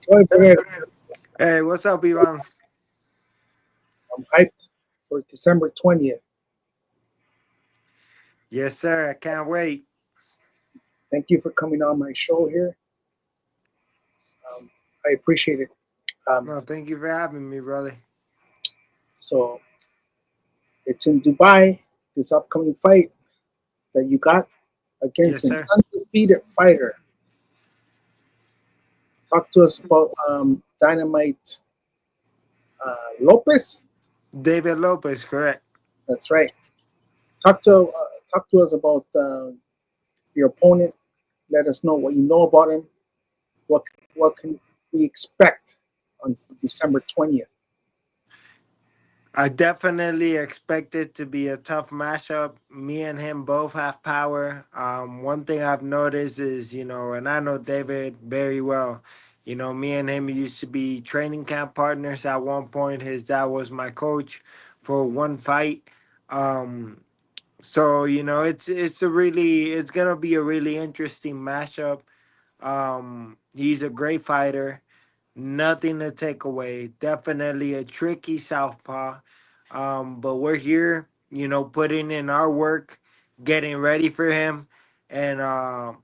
Joey Borrero. Hey, what's up, Ivan? I'm hyped for December 20th. Yes, sir. I can't wait. Thank you for coming on my show here. Um, I appreciate it. Um, No, thank you for having me, brother. so it's in Dubai, this upcoming fight that you got Yes, against an sir. undefeated fighter. Talk to us about Dynamite Lopez. David Lopez, correct. That's right. Talk to us about your opponent. Let us know what you know about him. What can we expect on December 20th? I definitely expect it to be a tough matchup. Me and him both have power. One thing I've noticed is, and I know David very well. Me and him used to be training camp partners at one point. His dad was my coach for one fight. Um, so it's gonna be a really interesting matchup. He's a great fighter. Nothing to take away. Definitely a tricky southpaw. But we're here, putting in our work, getting ready for him, and I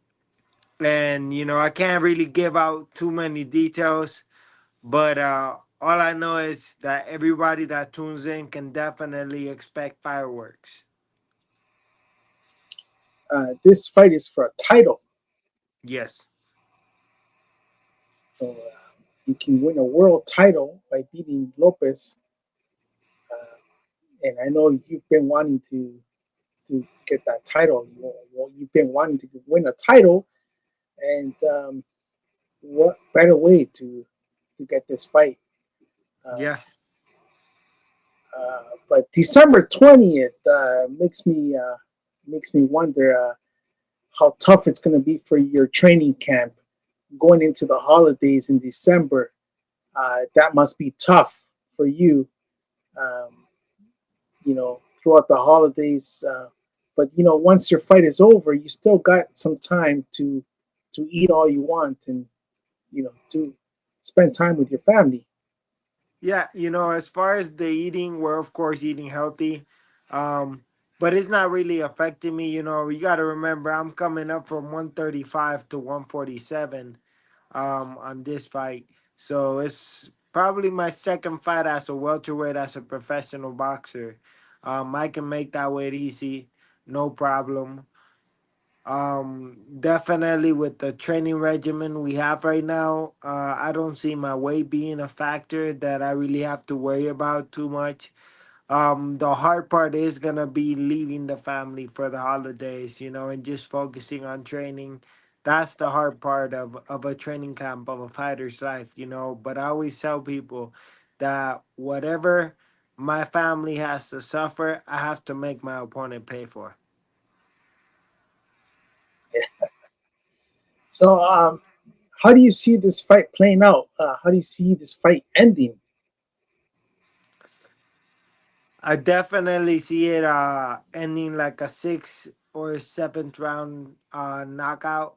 can't really give out too many details. But all I know is that everybody that tunes in can definitely expect fireworks. This fight is for a title. Yes. So you can win a world title by beating Lopez. And I know you've been wanting to get that title. You've been wanting to win a title, and what better way to get this fight? Um, Yeah. but December 20th makes me wonder how tough it's going to be for your training camp going into the holidays in December. That must be tough for you. Um, throughout the holidays. But once your fight is over, you still got some time to eat all you want and to spend time with your family. Yeah, as far as the eating, we're of course eating healthy. Um, but it's not really affecting me. You got to remember, I'm coming up from 135 to 147 on this fight. So it's probably my second fight as a welterweight, as a professional boxer. I can make that weight easy, no problem. Definitely with the training regimen we have right now, I don't see my weight being a factor that I really have to worry about too much. The hard part is gonna be leaving the family for the holidays, and just focusing on training. That's the hard part of a training camp of a fighter's life. But I always tell people that whatever my family has to suffer, I have to make my opponent pay for. So, how do you see this fight playing out? How do you see this fight ending? I definitely see it ending like a sixth or seventh round knockout.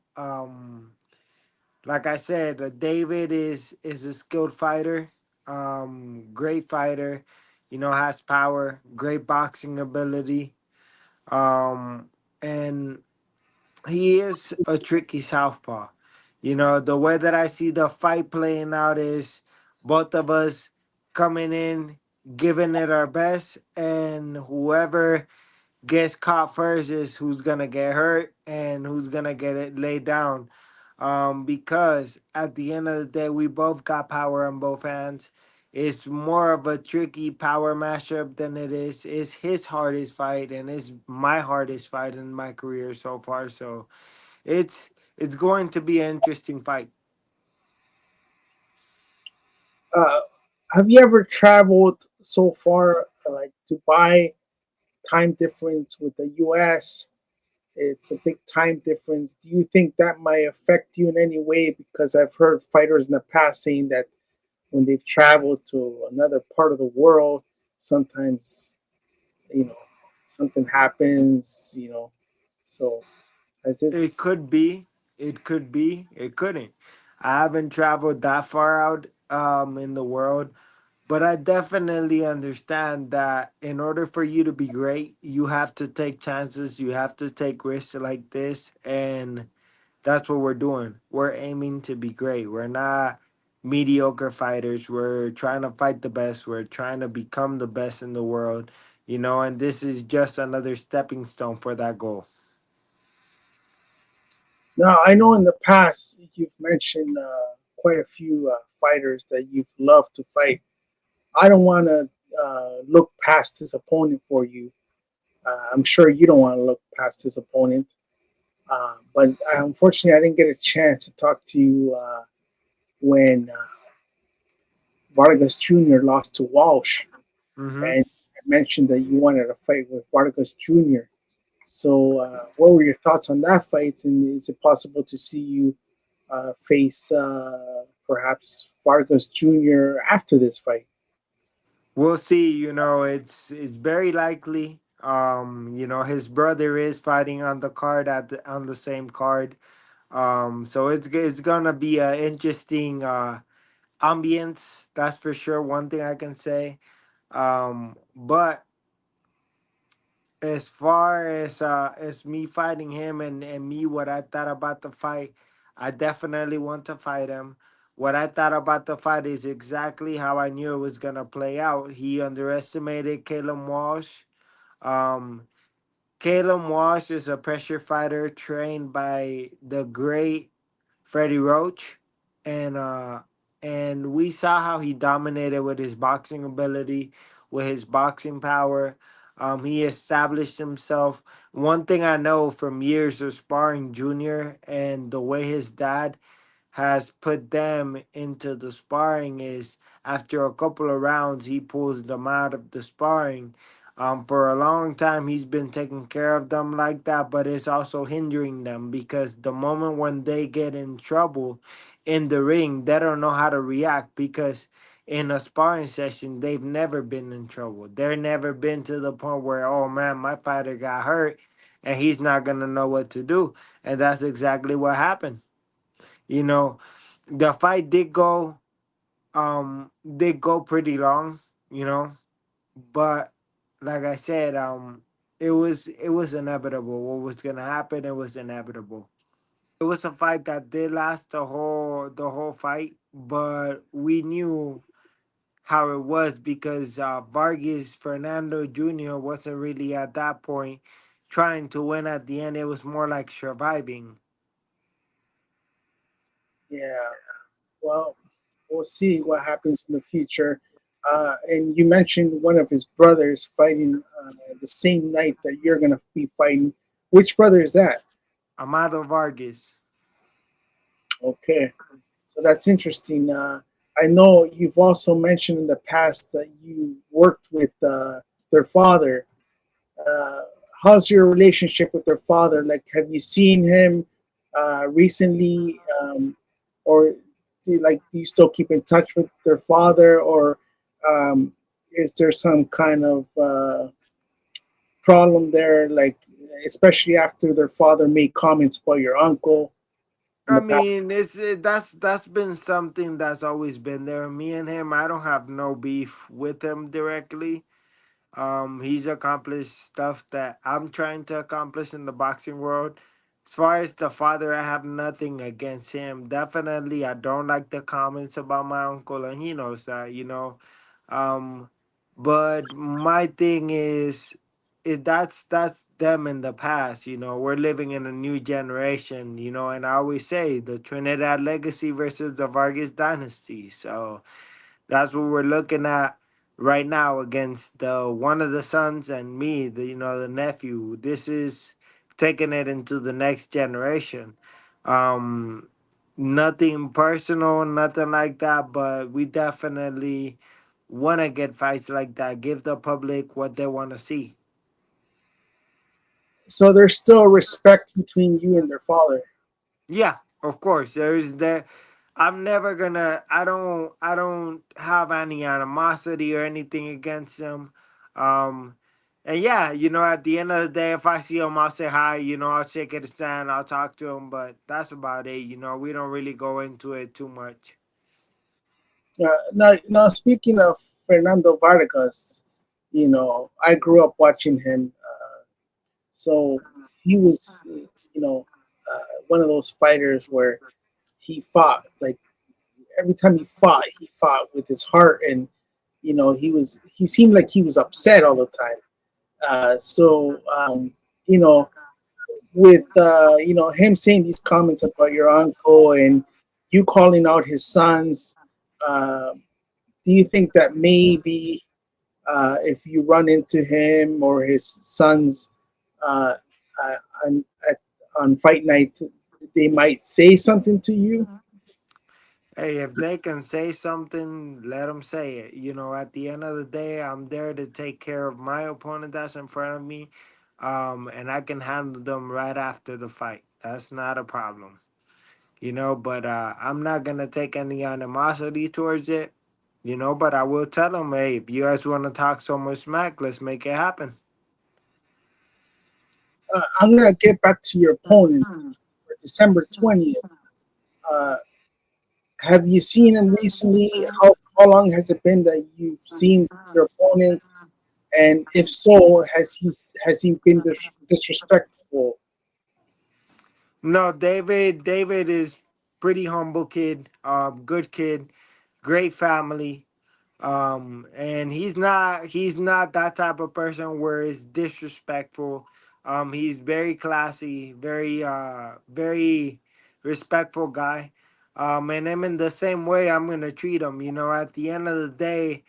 Like I said, David is a skilled fighter, great fighter. Has power, great boxing ability, um, and he is a tricky southpaw. The way that I see the fight playing out is both of us coming in, giving it our best, and whoever gets caught first is who's gonna get hurt and who's gonna get it laid down. Because at the end of the day, we both got power on both hands. It's more of a tricky power matchup than it is. It's his hardest fight and it's my hardest fight in my career so far. So it's going to be an interesting fight. Uh, have you ever traveled so far, like Dubai? Time difference with the U.S. It's a big time difference. Do you think that might affect you in any way? Because I've heard fighters in the past saying that when they've traveled to another part of the world, sometimes you know something happens. So as It this, could be, it could be, it couldn't. I haven't traveled that far out in the world, but I definitely understand that in order for you to be great, you have to take chances, you have to take risks like this, and that's what we're doing. We're aiming to be great. We're not mediocre fighters. We're trying to fight the best. We're trying to become the best in the world, and this is just another stepping stone for that goal. Now, I know in the past you've mentioned quite a few fighters that you've loved to fight. I don't want to look past this opponent for you. I'm sure you don't want to look past this opponent. But unfortunately, I didn't get a chance to talk to you when Vargas Jr. lost to Walsh, Hmm. and I mentioned that you wanted a fight with Vargas Jr. So, what were your thoughts on that fight? And is it possible to see you face perhaps Vargas Jr. after this fight? We'll see. It's very likely. His brother is fighting on the card on the same card. So it's gonna be an interesting ambience. That's for sure. One thing I can say. But as far as me fighting him and me what I thought about the fight, I definitely want to fight him. What I thought about the fight is exactly how I knew it was gonna play out. He underestimated Caleb Walsh. Um, Caleb Walsh is a pressure fighter trained by the great Freddie Roach, and we saw how he dominated with his boxing ability, with his boxing power. He established himself. One thing I know from years of sparring Junior and the way his dad has put them into the sparring is after a couple of rounds he pulls them out of the sparring. For a long time he's been taking care of them like that, but it's also hindering them because the moment when they get in trouble in the ring, they don't know how to react because in a sparring session they've never been in trouble. They're never been to the point where, oh man, my fighter got hurt and he's not gonna know what to do. And that's exactly what happened. You know, the fight did go pretty long, you know, but like I said, it was inevitable. What was gonna happen, it was inevitable. It was a fight that did last the whole fight, but we knew how it was because Vargas Fernando Jr. wasn't really at that point trying to win at the end. It was more like surviving. Yeah. Well, we'll see what happens in the future. And you mentioned one of his brothers fighting the same night that you're going to be fighting. Which brother is that? Amado Vargas. Okay, so that's interesting. I know you've also mentioned in the past that you worked with their father. Uh, how's your relationship with their father? Like, have you seen him recently, or do you still keep in touch with their father, or um, is there some kind of problem there? Like, especially after their father made comments about your uncle in I the past. mean, that's been something that's always been there. Me and him, I don't have no beef with him directly. He's accomplished stuff that I'm trying to accomplish in the boxing world. As far as the father, I have nothing against him. Definitely, I don't like the comments about my uncle, and he knows that. Um, but my thing is, that's them in the past. We're living in a new generation. And I always say the Trinidad legacy versus the Vargas dynasty. So that's what we're looking at right now against the one of the sons and me, the nephew. This is taking it into the next generation. Um, Nothing personal, nothing like that, but we definitely want to get fights like that. Give the public what they want to see. So there's still respect between you and their father. Yeah, of course. There's there. I'm never gonna. I don't have any animosity or anything against them. Um, And yeah, at the end of the day, if I see him, I'll say hi. I'll shake his hand, I'll talk to him, but that's about it. We don't really go into it too much. Now, speaking of Fernando Vargas, I grew up watching him. So he was, one of those fighters where he fought like every time he fought with his heart, and he seemed like he was upset all the time. So you know, with him saying these comments about your uncle and you calling out his sons, uh, do you think that maybe if you run into him or his sons uh, uh, on on fight night, they might say something to you? Hey, if they can say something, let them say it. At the end of the day, I'm there to take care of my opponent that's in front of me, and I can handle them right after the fight. That's not a problem. But I'm not gonna take any animosity towards it. But I will tell them, hey, if you guys want to talk so much smack, let's make it happen. I'm gonna get back to your opponent for December 20th. Uh, have you seen him recently? How long has it been that you've seen your opponent? And if so, has he been disrespectful? No, David is pretty humble kid, good kid, great family. And he's not that type of person where it's disrespectful. He's very classy, very respectful guy. And I'm in the same way I'm gonna treat him. At the end of the day,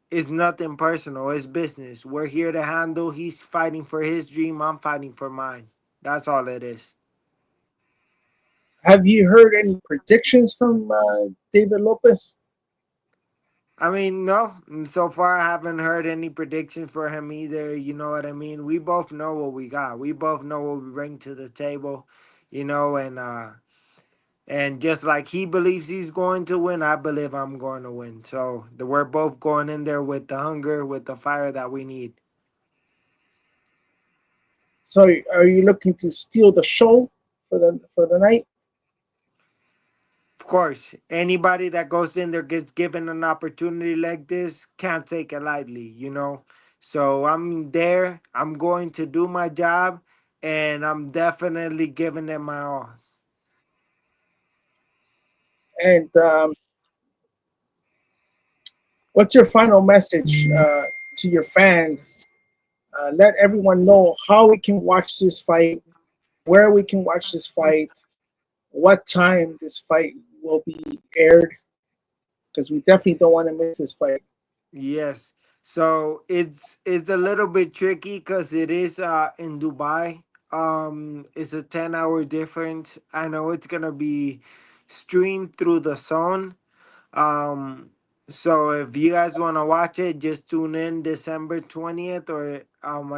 it's nothing personal, it's business. We're here to handle. He's fighting for his dream, I'm fighting for mine. That's all it is. Have you heard any predictions from David Lopez? I mean, no. So far, I haven't heard any predictions for him either. You know what I mean? We both know what we got. We both know what we bring to the table, and just like he believes he's going to win, I believe I'm going to win. So we're both going in there with the hunger, with the fire that we need. So are you looking to steal the show for the night? Of course, anybody that goes in there gets given an opportunity like this can't take it lightly. So I'm there. I'm going to do my job, and I'm definitely giving it my all. And what's your final message to your fans? Let everyone know how we can watch this fight, where we can watch this fight, what time this fight will be aired, because we definitely don't want to miss this fight. Yes. So it's a little bit tricky because it is in Dubai. It's a 10-hour difference. I know it's gonna be streamed through the zone. Um, so if you guys want to watch it, just tune in December 20th or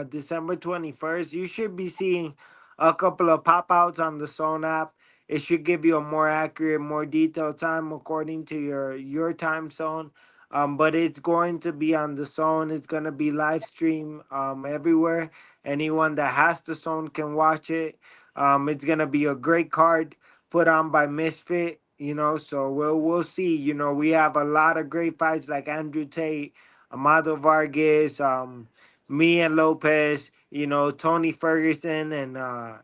December 21st. You should be seeing a couple of pop outs on the Zone app. It should give you a more accurate, more detailed time according to your time zone. But it's going to be on the Zone. It's gonna be live stream everywhere. Anyone that has the Zone can watch it. It's gonna be a great card put on by Misfit, so we'll see. We have a lot of great fights like Andrew Tate, Amado Vargas, me and Lopez, Tony Ferguson, and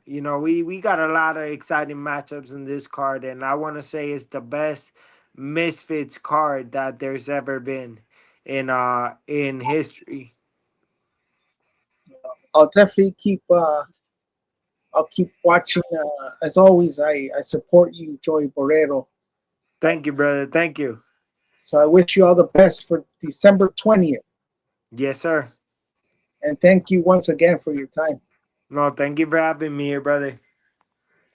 we got a lot of exciting matchups in this card, and I want to say it's the best Misfits card that there's ever been in history. I'll definitely I'll keep watching. As always, I support you, Joey Borrero. Thank you, brother. Thank you. So I wish you all the best for December 20th. Yes, sir. And thank you once again for your time. No, thank you for having me here, brother.